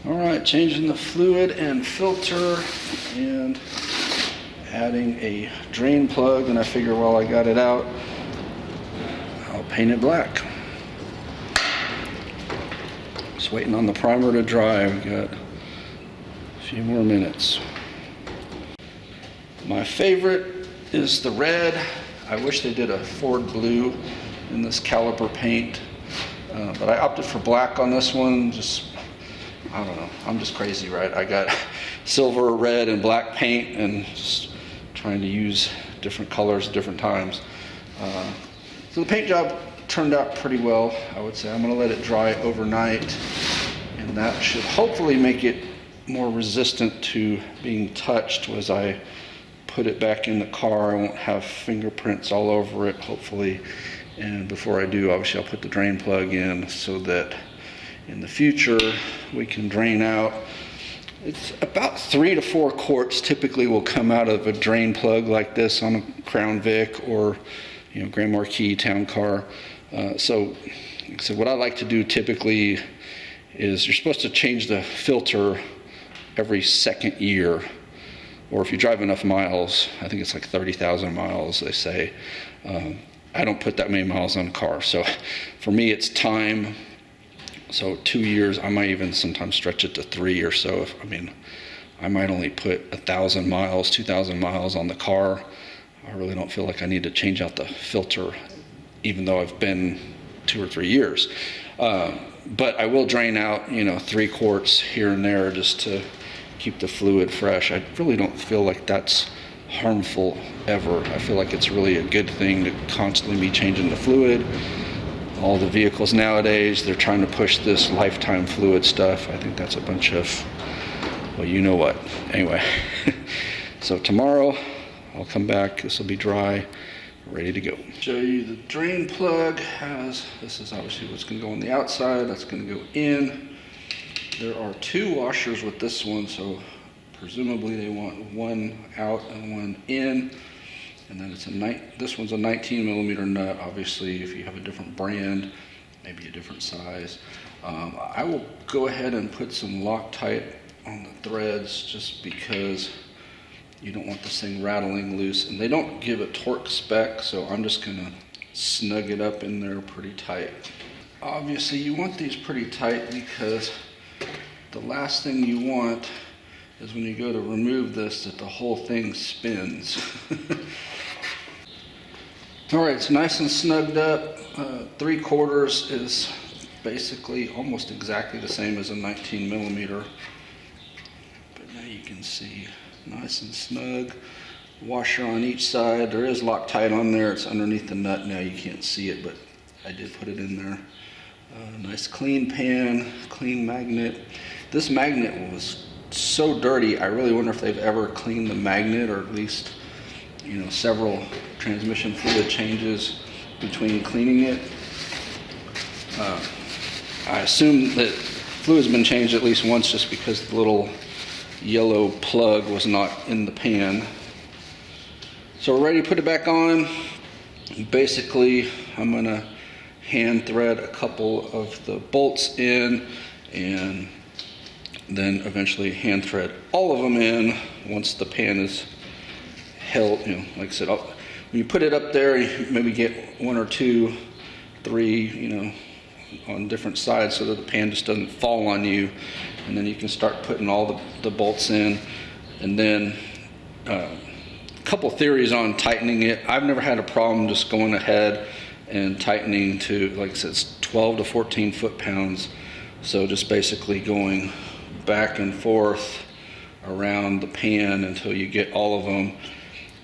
All right, changing the fluid and filter and adding a drain plug, and I figure while I got it out, I'll paint it black. Just waiting on the primer to dry. We got a few more minutes. My favorite is the red. I wish they did a Ford blue in this caliper paint, but I opted for black on this one. I don't know, I'm just crazy, right? I got silver, red, and black paint and just trying to use different colors at different times. So the paint job turned out pretty well, I would say. I'm gonna let it dry overnight, and that should hopefully make it more resistant to being touched as I put it back in the car. I won't have fingerprints all over it, hopefully. And before I do, obviously I'll put the drain plug in so that in the future we can drain out. It's about 3 to 4 quarts typically will come out of a drain plug like this on a Crown Vic or Grand Marquis town car. So what I like to do typically is you're supposed to change the filter every second year, or if you drive enough miles, I think it's like 30,000 miles they say. I don't put that many miles on a car, so for me it's time. So 2 years, I might even sometimes stretch it to 3 or so. I might only put 1,000 miles, 2,000 miles on the car. I really don't feel like I need to change out the filter, even though I've been 2 or 3 years. But I will drain out, 3 quarts here and there just to keep the fluid fresh. I really don't feel like that's harmful ever. I feel like it's really a good thing to constantly be changing the fluid. All the vehicles nowadays, they're trying to push this lifetime fluid stuff. I think that's a bunch of, well, you know what. Anyway, so tomorrow I'll come back. This will be dry, ready to go. Show you the drain plug this is obviously what's going to go on the outside. That's going to go in. There are 2 washers with this one, so presumably they want one out and one in. And then this one's a 19 millimeter nut. Obviously, if you have a different brand, maybe a different size. I will go ahead and put some Loctite on the threads just because you don't want this thing rattling loose. And they don't give a torque spec, so I'm just gonna snug it up in there pretty tight. Obviously, you want these pretty tight because the last thing you want is when you go to remove this that the whole thing spins. All right, it's nice and snugged up. 3/4 is basically almost exactly the same as a 19 millimeter. But now you can see nice and snug. Washer on each side. There is Loctite on there. It's underneath the nut now. You can't see it, but I did put it in there. Nice clean pan, clean magnet. This magnet was so dirty. I really wonder if they've ever cleaned the magnet, or at least several transmission fluid changes between cleaning it. I assume that fluid's been changed at least once just because the little yellow plug was not in the pan. So we're ready to put it back on. Basically, I'm gonna hand thread a couple of the bolts in and then eventually hand thread all of them in once the pan is held. Like I said, when you put it up there, you maybe get 1 or 2, 3, on different sides so that the pan just doesn't fall on you. And then you can start putting all the bolts in. And then a couple theories on tightening it. I've never had a problem just going ahead and tightening to, like I said, it's 12 to 14 foot-pounds. So just basically going back and forth around the pan until you get all of them.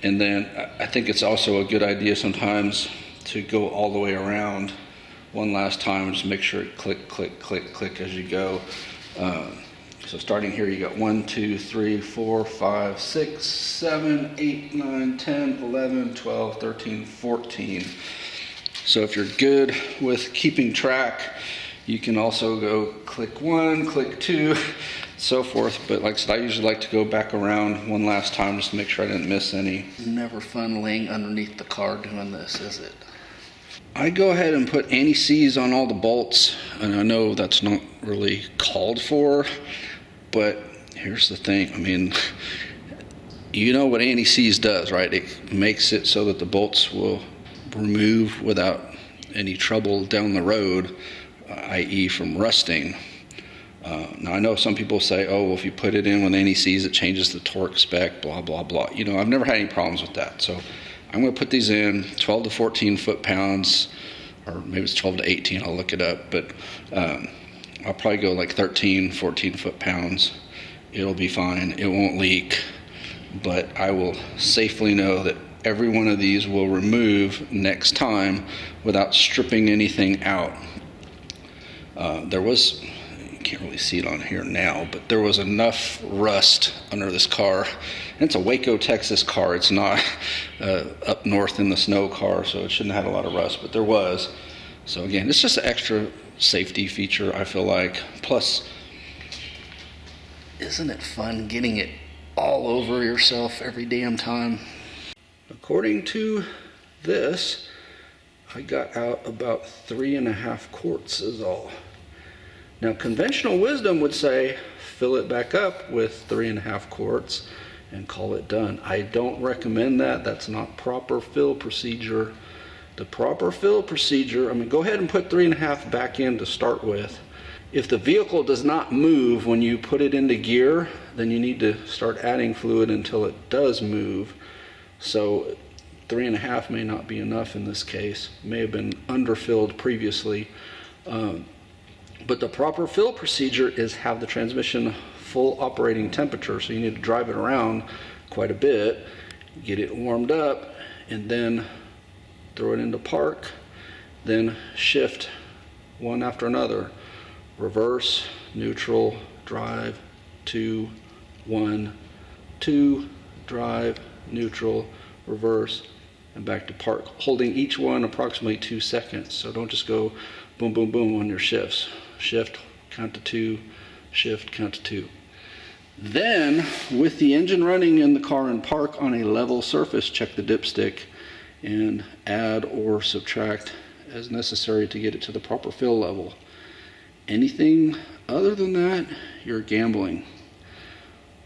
And then I think it's also a good idea sometimes to go all the way around one last time, just make sure it click, click, click, click as you go. So starting here, you got 1, 2, 3, 4, 5, 6, 7, 8, 9, 10, 11, 12, 13, 14. So if you're good with keeping track, you can also go click 1, click 2, so forth. But like I said, I usually like to go back around one last time just to make sure I didn't miss any. Never fun laying underneath the car doing this, is it? I go ahead and put anti-seize on all the bolts, and I know that's not really called for, but here's the thing. I mean, you know what anti-seize does, right? It makes it so that the bolts will remove without any trouble down the road, i.e. from rusting. Now I know some people say, oh, well, if you put it in with anti-seize, it changes the torque spec, blah, blah, blah. You know, I've never had any problems with that. So I'm going to put these in 12 to 14 foot-pounds, or maybe it's 12 to 18, I'll look it up, but I'll probably go like 13, 14 foot-pounds. It'll be fine. It won't leak, but I will safely know that every one of these will remove next time without stripping anything out. There was, you can't really see it on here now, but there was enough rust under this car. And it's a Waco, Texas car. It's not up north in the snow car, so it shouldn't have had a lot of rust, but there was. So again, it's just an extra safety feature, I feel like. Plus, isn't it fun getting it all over yourself every damn time? According to this, I got out about 3.5 quarts is all. Now, conventional wisdom would say fill it back up with 3.5 quarts and call it done. I don't recommend that. That's not proper fill procedure. The proper fill procedure, I mean, go ahead and put 3.5 back in to start with. If the vehicle does not move when you put it into gear, then you need to start adding fluid until it does move. So 3.5 may not be enough in this case. It may have been underfilled previously. But the proper fill procedure is have the transmission full operating temperature. So you need to drive it around quite a bit, get it warmed up, and then throw it into park, then shift one after another. Reverse, neutral, drive, 2, 1, 2, drive, neutral, reverse, and back to park, holding each one approximately 2 seconds. So don't just go boom, boom, boom on your shifts. Shift, count to 2, shift, count to 2. Then, with the engine running in the car in park on a level surface, check the dipstick and add or subtract as necessary to get it to the proper fill level. Anything other than that, you're gambling.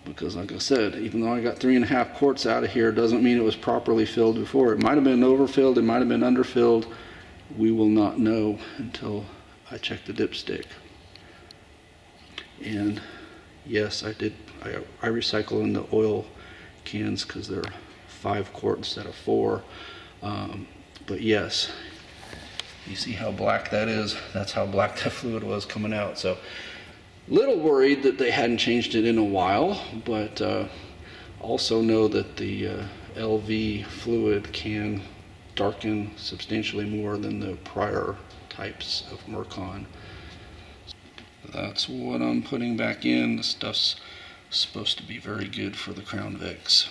Because like I said, even though I got 3.5 quarts out of here, doesn't mean it was properly filled before. It might have been overfilled, it might have been underfilled. We will not know until I check the dipstick. And yes, I recycle in the oil cans because they're 5 quart instead of 4. But yes, you see how black that is? That's how black that fluid was coming out. So little worried that they hadn't changed it in a while, but also know that the LV fluid can darken substantially more than the prior types of Mercon. That's what I'm putting back in. The stuff's supposed to be very good for the Crown Vics.